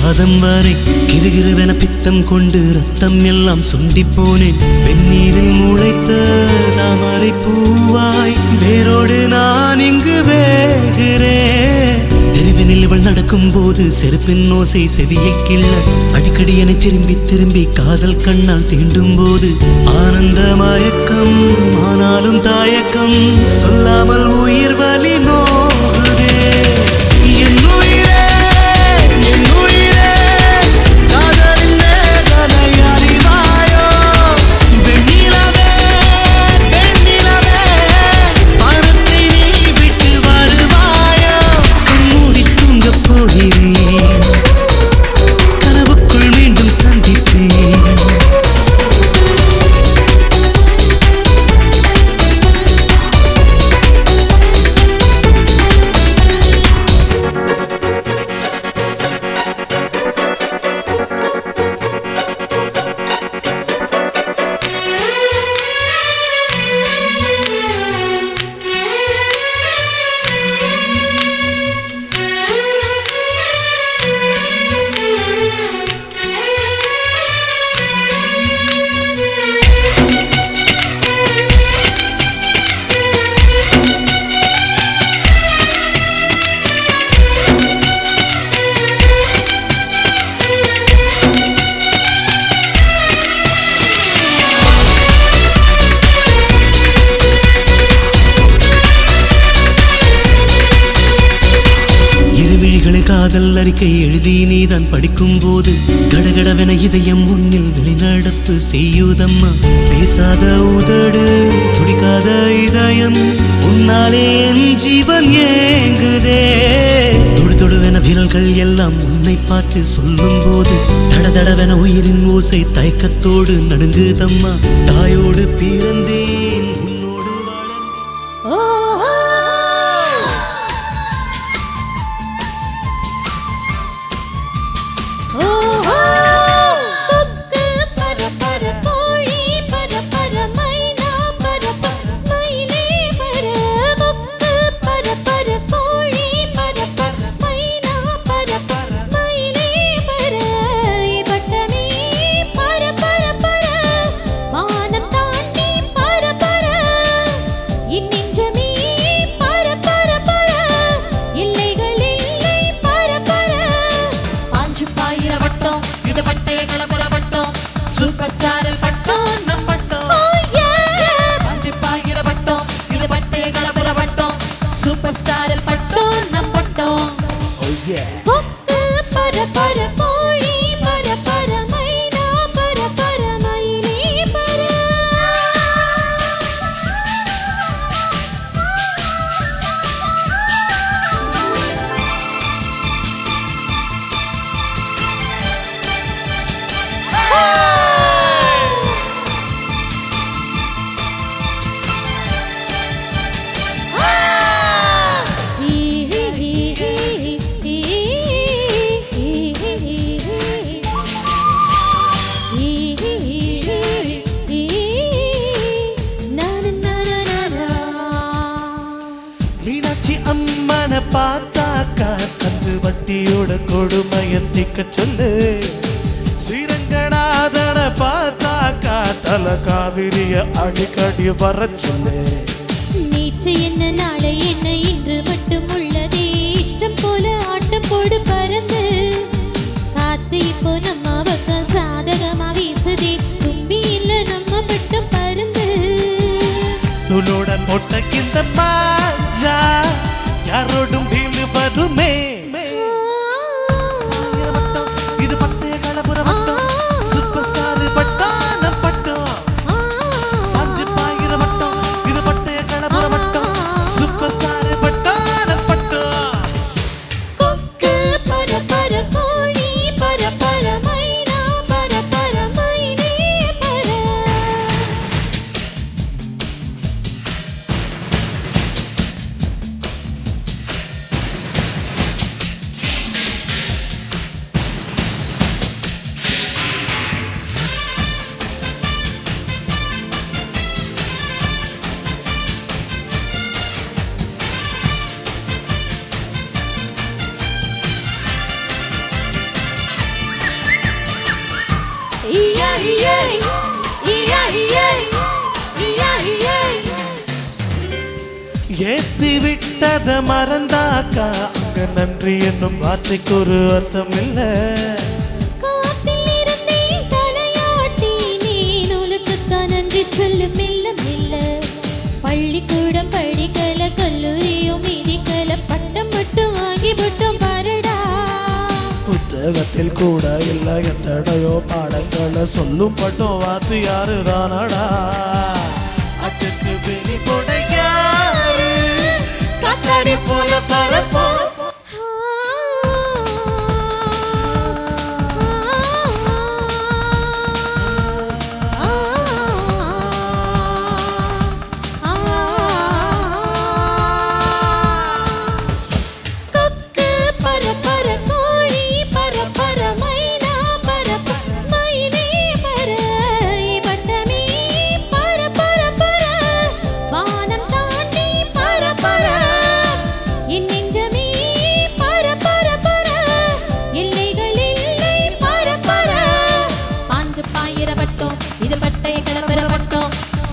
பாதம் வரை கிருகிருவென பித்தம் கொண்டு ரத்தம் எல்லாம் சுண்டி போனேன். வெந்நீரில் முளைத்த தாமரை பூவாய் வேரோடு நான் இங்கு வேகிறேன். தெருவினில் இவள் நடக்கும் போது செருப்பின் ஓசை செவியை கிள்ள அடிக்கடி என திரும்பி திரும்பி காதல் கண்ணால் தீண்டும் போது ஆனந்த மயக்கம் ஆனாலும் தாயக்கம் சொல்லாமல் உயிர் வலி நோகுதே. காதல் அறிக்கை எழுதி நீதான் படிக்கும் போது கடகடவென இதயம் உன்னில் வெளிநடப்பு செய்யுதம்மா. பேசாத உதடு துடிக்காத இதயம் உன்னாலே என் ஜீவன் ஏங்குதே. தொடு தொடுவென விரல்கள் எல்லாம் உன்னை பார்த்து சொல்லும் போது தடதடவென உயிரின் ஓசை தயக்கத்தோடு நடுங்குதம்மா. தாயோடு பிறந்தேன் உன்னோடு வளர்ந்தேன். பார்த்தாக்கா கந்து வட்டியோட கொடுமையத்திக்க சொல்லு. ஸ்ரீரங்கநாதன பார்த்தாக்கா தல காவிரிய அடிக்கடி வர சொல்லு. நேற்று என்ன நாளை என்ன இன்று மட்டும் உள்ளதே இஷ்டம் போல ஆட்டம் போடு பறந்து காத்து இப்போ நம்ம பக்கம் சாதகமா வீசுதே. தும்பி இல்ல நம்ம பட்டம் பறந்து நூலோட பொட்டக்கிந்த மாஞ்சா யாரோடும் டீல் வருமே. இது பட்டே கலபுர பட்டம் சூப்பர் ஸ்டார் பட்டம் நம் பட்டம். அஞ்சு பாயிர பட்டம் இது பட்டே கலபுர பட்டம் சூப்பர் ஸ்டார் பட்டம் நம் பட்டம். கொக்கு பர பர கோழி பர பர மைனா பர பர மைனே பர. ஏத்தி விட்டத மறந்தாக்கா அங்க நன்றி என்னும் வார்த்தைக்கு ஒரு அர்த்தம் இல்ல. காத்தில் இருந்தேன் தலையாட்டி நீ நூலுக்குத்தான் நன்றி சொல்லு மெல்ல மெல்ல. பள்ளிக்கூடம் படிக்கல கல்லூரியும் மிதிக்கல பட்டம் மட்டும் வாங்கி விட்டோம் பாருடா. புத்தகத்தில் கூட இல்ல எத்தனையோ பாடங்களை சொல்லும் பட்டம் வாத்து யாரு தானடா. அதுக்கு வெளி கொடையாரு காத்தாடி போல பரப்போ.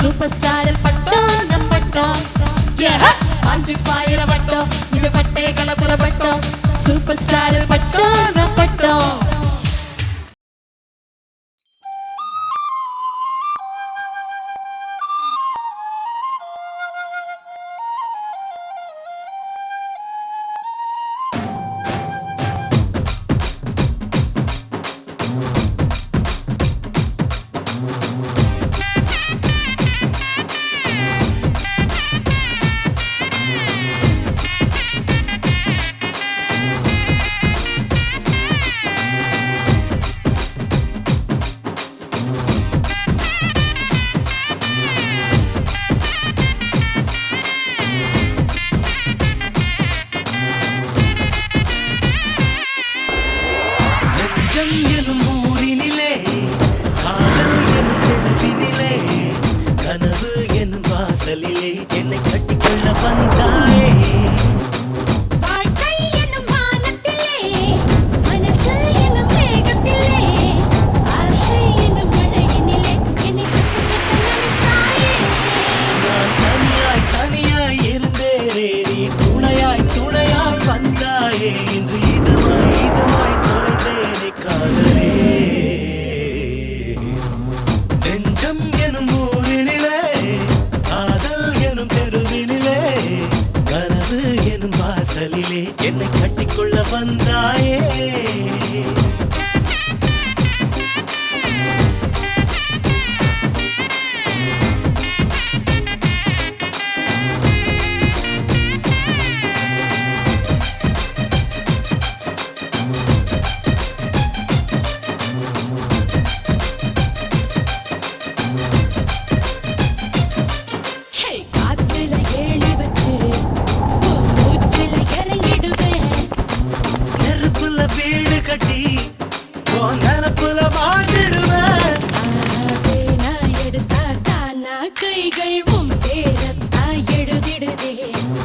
சூப்பர் ஸ்டார் பட்டம் நம் பட்டம். அஞ்சு பாயிர பட்டம் இது பட்டைய கலப்புற பட்டம். சூப்பர் ஸ்டார் பட்டம் நம் பட்டம். எனும் ஊரினிலே காதல் எனும் தெருவினிலே கனவு எனும் வாசலிலே என்னை கட்டிக்கொள்ள வந்தாயே. வாழ்க்கை எனும் வானத்திலே மனசு எனும் மேகத்திலே ஆசை எனும் மழையினிலே என்னை சுட்டு சுட்டு நினைத்தாயே. நான் தனியாய் தனியாய் இருந்தேனே நீ துணையாய் துணையாய் வந்தாயே. இன்று இதமாய் இதமாய் தொலைந்தேனே காதலே. நெஞ்சம் எனும் ஊரினிலே காதல் எனும் தெருவினிலே கனவு எனும் வாசலிலே என்னை கட்டிக்கொள்ள வந்தாயே. காத்துல ஏழி வச்சு மூச்சுல இறங்கிடுவேன். நெருப்புல வீடு கட்டி உன் நினப்புல வாழ்ந்துடுவேன். நான் எடுத்தா தானா கைகள் உன் பேரத்தான் எழுதிடுதே.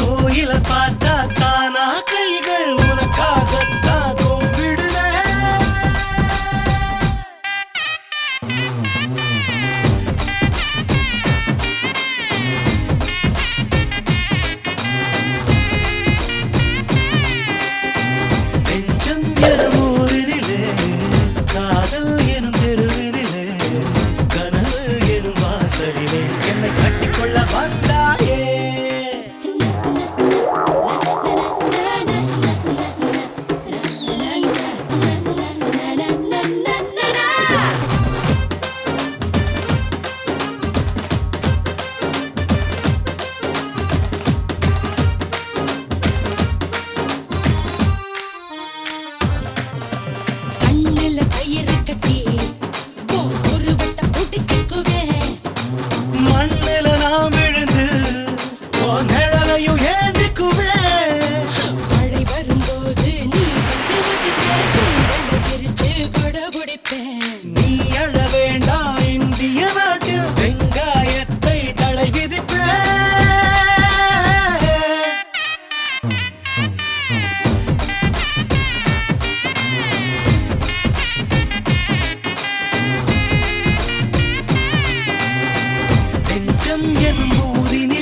கோயில பார்த்தா தானா கைகள் உனக்காகத்தான் கும்பிடுதே. நெஞ்சம் எனும் ஊரினிலே காதல் எனும் தெருவினிலே கனவு எனும் வாசலிலே என்னை கட்டிக்கொள்ள வந்தாயே. கண்ணுல கயிறு கட்டி உன் உருவத்தை புடிச்சுக்குவேன். மண்ணில நாம் விழுந்து உன் நிழலையும் ஏந்திக்குவேன். மழை வரும்போது நீ வந்து ஒதுங்க குண்டல விரிச்சு கொட பிடிப்பேன். நீ அழ வேண்டாம் இந்திய நாட்டில் வெங்காயத்தை தடை விதிப்பேன். நெஞ்சம் எனும் ஊரினிலே